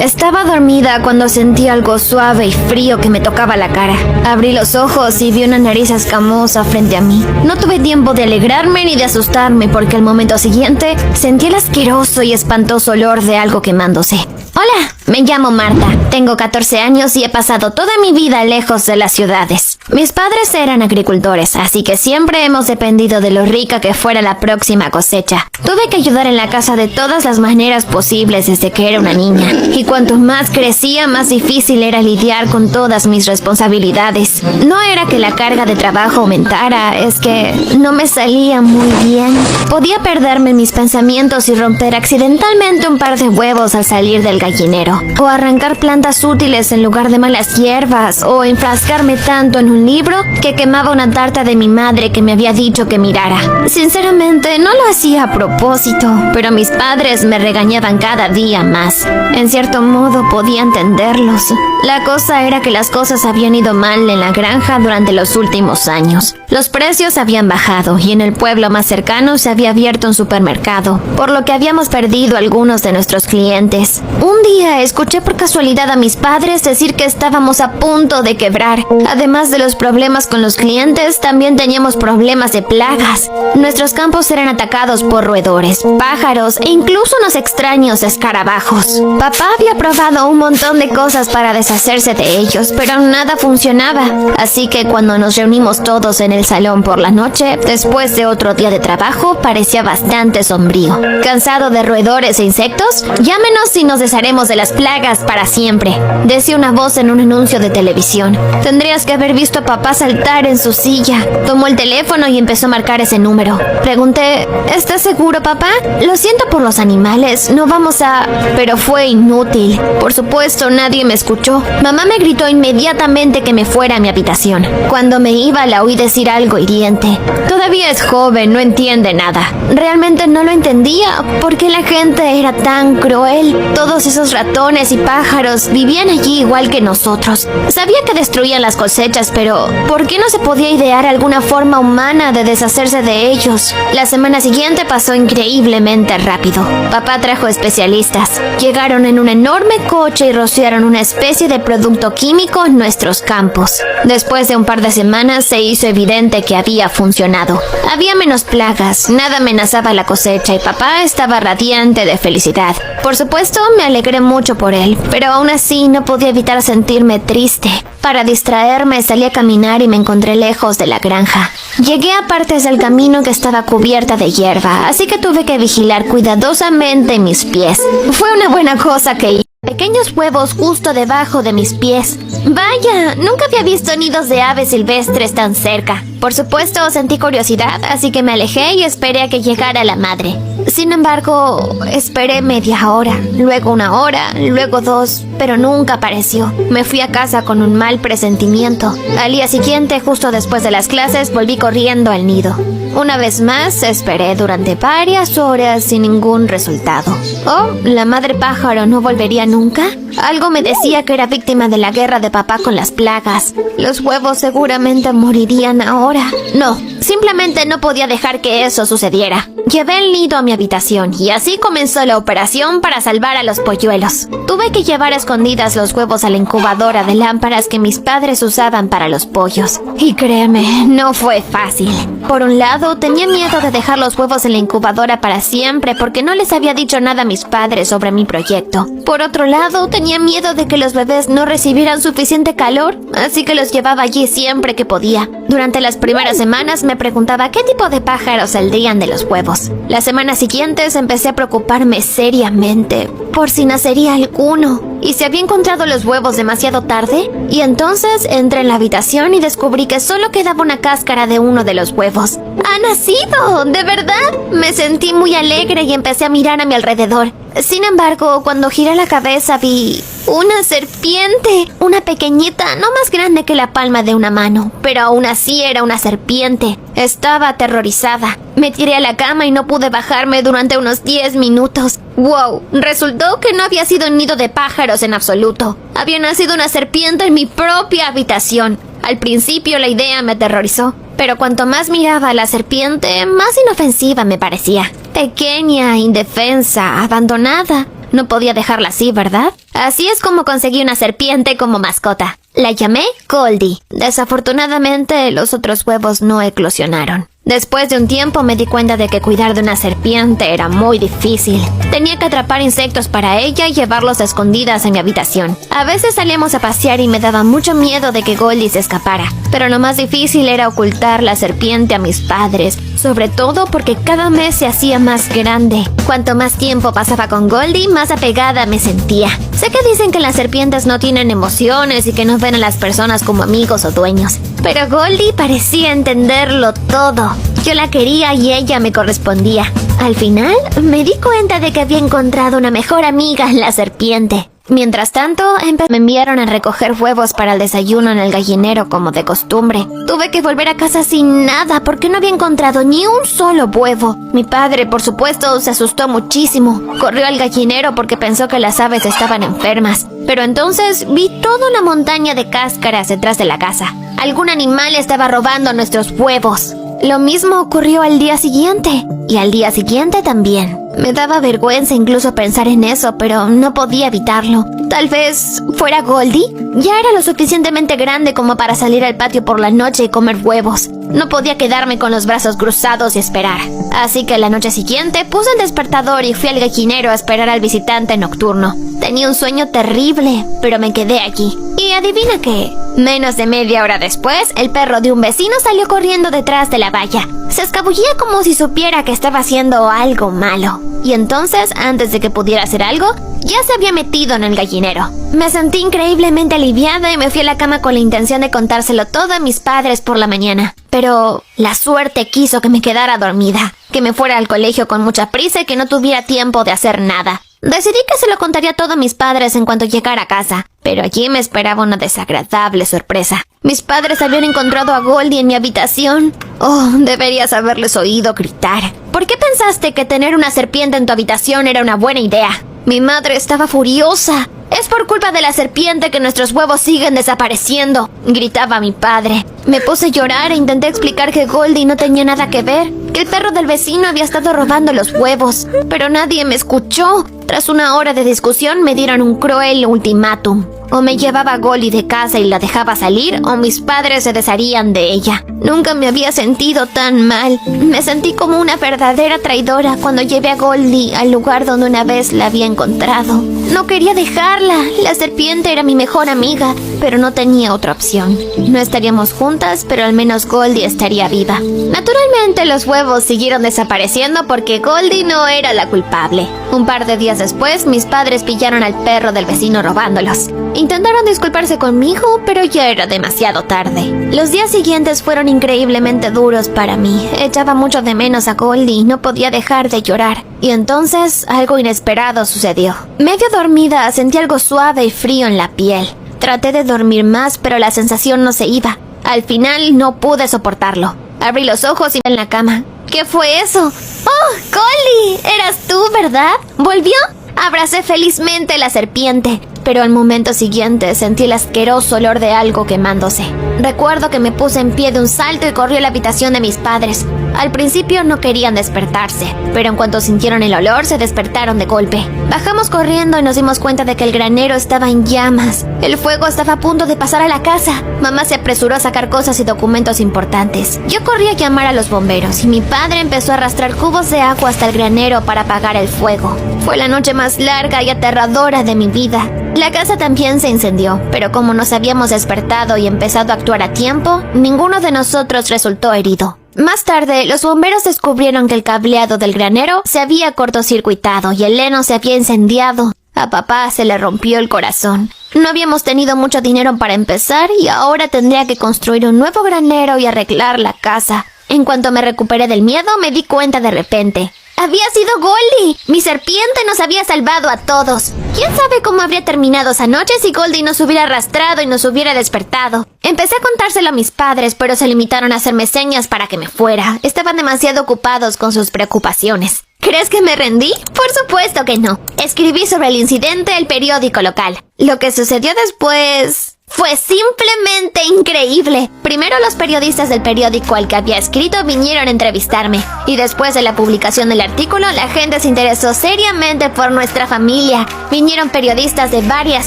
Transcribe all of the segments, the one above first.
Estaba dormida cuando sentí algo suave y frío que me tocaba la cara. Abrí los ojos y vi una nariz escamosa frente a mí. No tuve tiempo de alegrarme ni de asustarme porque al momento siguiente sentí el asqueroso y espantoso olor de algo quemándose. Hola, me llamo Marta. Tengo 14 años y he pasado toda mi vida lejos de las ciudades. Mis padres eran agricultores, así que siempre hemos dependido de lo rica que fuera la próxima cosecha. Tuve que ayudar en la casa de todas las maneras posibles desde que era una niña. Y cuanto más crecía, más difícil era lidiar con todas mis responsabilidades. No era que la carga de trabajo aumentara, es que no me salía muy bien. Podía perderme en mis pensamientos y romper accidentalmente un par de huevos al salir del gallinero, o arrancar plantas útiles en lugar de malas hierbas, o enfrascarme tanto en un libro que quemaba una tarta de mi madre que me había dicho que mirara. Sinceramente, no lo hacía a propósito, pero mis padres me regañaban cada día más. En cierto modo podía entenderlos. La cosa era que las cosas habían ido mal en la granja durante los últimos años. Los precios habían bajado y en el pueblo más cercano se había abierto un supermercado, por lo que habíamos perdido algunos de nuestros clientes. Un día escuché por casualidad a mis padres decir que estábamos a punto de quebrar. Además de los problemas con los clientes, también teníamos problemas de plagas. Nuestros campos eran atacados por roedores, pájaros e incluso unos extraños escarabajos. Papá había probado un montón de cosas para deshacerse de ellos, pero nada funcionaba. Así que cuando nos reunimos todos en el salón por la noche, después de otro día de trabajo, parecía bastante sombrío. ¿Cansado de roedores e insectos? Llámenos y nos desharemos de las plagas para siempre, decía una voz en un anuncio de televisión. Tendrías que haber visto a papá saltar en su silla. Tomó el teléfono y empezó a marcar ese número. Pregunté, ¿estás seguro, papá? Lo siento por los animales, no vamos a... Pero fue inútil. Por supuesto, nadie me escuchó. Mamá me gritó inmediatamente que me fuera a mi habitación. Cuando me iba, la oí decir algo hiriente. Todavía es joven, no entiende nada. Realmente no lo entendía. ¿Por qué la gente era tan cruel? Todos esos ratones y pájaros vivían allí igual que nosotros. Sabía que destruían las cosechas, pero ¿por qué no se podía idear alguna forma humana de deshacerse de ellos? La semana siguiente pasó increíblemente rápido. Papá trajo especialistas. Llegaron en un enorme coche y rociaron una especie de producto químico en nuestros campos. Después de un par de semanas se hizo evidente que había funcionado. Había menos plagas, nada amenazaba la cosecha y papá estaba radiante de felicidad. Por supuesto, me alegré mucho por él, pero aún así no podía evitar sentirme triste. Para distraerme salí a caminar y me encontré lejos de la granja. Llegué a partes del camino que estaba cubierta de hierba, así que tuve que vigilar cuidadosamente mis pies. Fue una buena cosa que hice. Pequeños huevos justo debajo de mis pies. Vaya, nunca había visto nidos de aves silvestres tan cerca. Por supuesto, sentí curiosidad, así que me alejé y esperé a que llegara la madre. Sin embargo, esperé media hora, luego una hora, luego 2, pero nunca apareció. Me fui a casa con un mal presentimiento. Al día siguiente, justo después de las clases, volví corriendo al nido. Una vez más, esperé durante varias horas sin ningún resultado. ¿Oh, la madre pájaro no volvería nunca? Algo me decía que era víctima de la guerra de papá con las plagas. Los huevos seguramente morirían ahora. No, simplemente no podía dejar que eso sucediera. Llevé el nido a mi habitación y así comenzó la operación para salvar a los polluelos. Tuve que llevar a escondidas los huevos a la incubadora de lámparas que mis padres usaban para los pollos. Y créeme, no fue fácil. Por un lado, tenía miedo de dejar los huevos en la incubadora para siempre porque no les había dicho nada a mis padres sobre mi proyecto. Por otro lado, tenía miedo de que los bebés no recibieran suficiente calor, así que los llevaba allí siempre que podía. Durante las primeras semanas me preguntaba qué tipo de pájaros saldrían de los huevos. Las semanas siguientes empecé a preocuparme seriamente por si nacería alguno y si había encontrado los huevos demasiado tarde. Y entonces entré en la habitación y descubrí que solo quedaba una cáscara de uno de los huevos. ¡Ha nacido! ¿De verdad? Me sentí muy alegre y empecé a mirar a mi alrededor. Sin embargo, cuando giré la cabeza vi una serpiente, una pequeñita, no más grande que la palma de una mano, pero aún así era una serpiente. Estaba aterrorizada. Me tiré a la cama y no pude bajarme durante unos 10 minutos. ¡Wow! Resultó que no había sido un nido de pájaros en absoluto. Había nacido una serpiente en mi propia habitación. Al principio la idea me aterrorizó, pero cuanto más miraba a la serpiente, más inofensiva me parecía. Pequeña, indefensa, abandonada. No podía dejarla así, ¿verdad? Así es como conseguí una serpiente como mascota. La llamé Goldie. Desafortunadamente, los otros huevos no eclosionaron. Después de un tiempo me di cuenta de que cuidar de una serpiente era muy difícil. Tenía que atrapar insectos para ella y llevarlos a escondidas en mi habitación. A veces salíamos a pasear y me daba mucho miedo de que Goldie se escapara. Pero lo más difícil era ocultar la serpiente a mis padres, sobre todo porque cada mes se hacía más grande. Cuanto más tiempo pasaba con Goldie, más apegada me sentía. Sé que dicen que las serpientes no tienen emociones y que no ven a las personas como amigos o dueños, pero Goldie parecía entenderlo todo. Yo la quería y ella me correspondía. Al final, me di cuenta de que había encontrado una mejor amiga en la serpiente. Mientras tanto, me enviaron a recoger huevos para el desayuno en el gallinero como de costumbre. Tuve que volver a casa sin nada porque no había encontrado ni un solo huevo. Mi padre, por supuesto, se asustó muchísimo. Corrió al gallinero porque pensó que las aves estaban enfermas. Pero entonces vi toda una montaña de cáscaras detrás de la casa. Algún animal estaba robando nuestros huevos. Lo mismo ocurrió al día siguiente, y al día siguiente también. Me daba vergüenza incluso pensar en eso, pero no podía evitarlo. Tal vez fuera Goldie. Ya era lo suficientemente grande como para salir al patio por la noche y comer huevos. No podía quedarme con los brazos cruzados y esperar. Así que la noche siguiente puse el despertador y fui al gallinero a esperar al visitante nocturno. Tenía un sueño terrible, pero me quedé allí. Y adivina qué. Menos de media hora después, el perro de un vecino salió corriendo detrás de la valla. Se escabullía como si supiera que estaba haciendo algo malo. Y entonces, antes de que pudiera hacer algo, ya se había metido en el gallinero. Me sentí increíblemente aliviada y me fui a la cama con la intención de contárselo todo a mis padres por la mañana. Pero la suerte quiso que me quedara dormida, que me fuera al colegio con mucha prisa y que no tuviera tiempo de hacer nada. Decidí que se lo contaría todo a mis padres en cuanto llegara a casa, pero allí me esperaba una desagradable sorpresa. Mis padres habían encontrado a Goldie en mi habitación. Oh, deberías haberles oído gritar. ¿Por qué pensaste que tener una serpiente en tu habitación era una buena idea? Mi madre estaba furiosa. Es por culpa de la serpiente que nuestros huevos siguen desapareciendo, gritaba mi padre. Me puse a llorar e intenté explicar que Goldie no tenía nada que ver, que el perro del vecino había estado robando los huevos, pero nadie me escuchó. Tras una hora de discusión me dieron un cruel ultimátum. O me llevaba a Goldie de casa y la dejaba salir, o mis padres se desharían de ella. Nunca me había sentido tan mal. Me sentí como una verdadera traidora cuando llevé a Goldie al lugar donde una vez la había encontrado. No quería dejarla. La serpiente era mi mejor amiga, pero no tenía otra opción. No estaríamos juntas, pero al menos Goldie estaría viva. Naturalmente, los huevos siguieron desapareciendo porque Goldie no era la culpable. Un par de días después, mis padres pillaron al perro del vecino robándolos. Intentaron disculparse conmigo, pero ya era demasiado tarde. Los días siguientes fueron increíblemente duros para mí. Echaba mucho de menos a Goldie y no podía dejar de llorar. Y entonces, algo inesperado sucedió. Medio dormida, sentí algo suave y frío en la piel. Traté de dormir más, pero la sensación no se iba. Al final, no pude soportarlo. Abrí los ojos y en la cama. ¿Qué fue eso? ¡Oh, Goldie! Eras tú, ¿verdad? ¿Volvió? Abracé felizmente la serpiente, pero al momento siguiente sentí el asqueroso olor de algo quemándose. Recuerdo que me puse en pie de un salto y corrí a la habitación de mis padres. Al principio no querían despertarse, pero en cuanto sintieron el olor se despertaron de golpe. Bajamos corriendo y nos dimos cuenta de que el granero estaba en llamas. El fuego estaba a punto de pasar a la casa. Mamá se apresuró a sacar cosas y documentos importantes. Yo corrí a llamar a los bomberos y mi padre empezó a arrastrar cubos de agua hasta el granero para apagar el fuego. Fue la noche más larga y aterradora de mi vida. La casa también se incendió, pero como nos habíamos despertado y empezado a actuar a tiempo, ninguno de nosotros resultó herido. Más tarde, los bomberos descubrieron que el cableado del granero se había cortocircuitado y el heno se había incendiado. A papá se le rompió el corazón. No habíamos tenido mucho dinero para empezar y ahora tendría que construir un nuevo granero y arreglar la casa. En cuanto me recuperé del miedo, me di cuenta de repente. ¡Había sido Goldie! ¡Mi serpiente nos había salvado a todos! ¿Quién sabe cómo habría terminado esa noche si Goldie nos hubiera arrastrado y nos hubiera despertado? Empecé a contárselo a mis padres, pero se limitaron a hacerme señas para que me fuera. Estaban demasiado ocupados con sus preocupaciones. ¿Crees que me rendí? Por supuesto que no. Escribí sobre el incidente en el periódico local. Lo que sucedió después Fue simplemente increíble. Primero los periodistas del periódico al que había escrito vinieron a entrevistarme. Y después de la publicación del artículo, la gente se interesó seriamente por nuestra familia. Vinieron periodistas de varias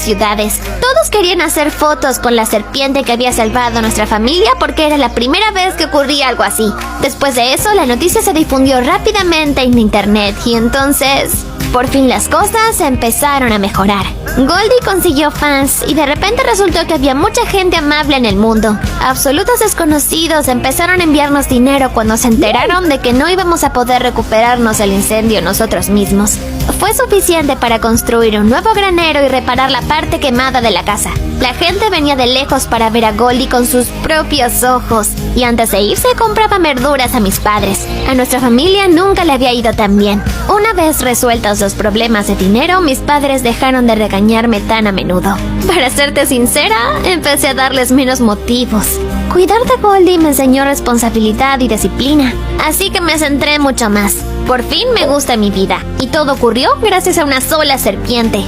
ciudades. Todos querían hacer fotos con la serpiente que había salvado a nuestra familia porque era la primera vez que ocurría algo así. Después de eso, la noticia se difundió rápidamente en internet y entonces, por fin las cosas empezaron a mejorar. Goldie consiguió fans y de repente resultó que había mucha gente amable en el mundo. Absolutos desconocidos empezaron a enviarnos dinero cuando se enteraron de que no íbamos a poder recuperarnos del incendio nosotros mismos. Fue suficiente para construir un nuevo granero y reparar la parte quemada de la casa. La gente venía de lejos para ver a Goldie con sus propios ojos. Y antes de irse compraba verduras a mis padres. A nuestra familia nunca le había ido tan bien. Una vez resueltos los problemas de dinero, mis padres dejaron de regañarme tan a menudo. Para serte sincera, empecé a darles menos motivos. Cuidar de Goldie me enseñó responsabilidad y disciplina. Así que me centré mucho más. Por fin me gusta mi vida. Y todo ocurrió gracias a una sola serpiente.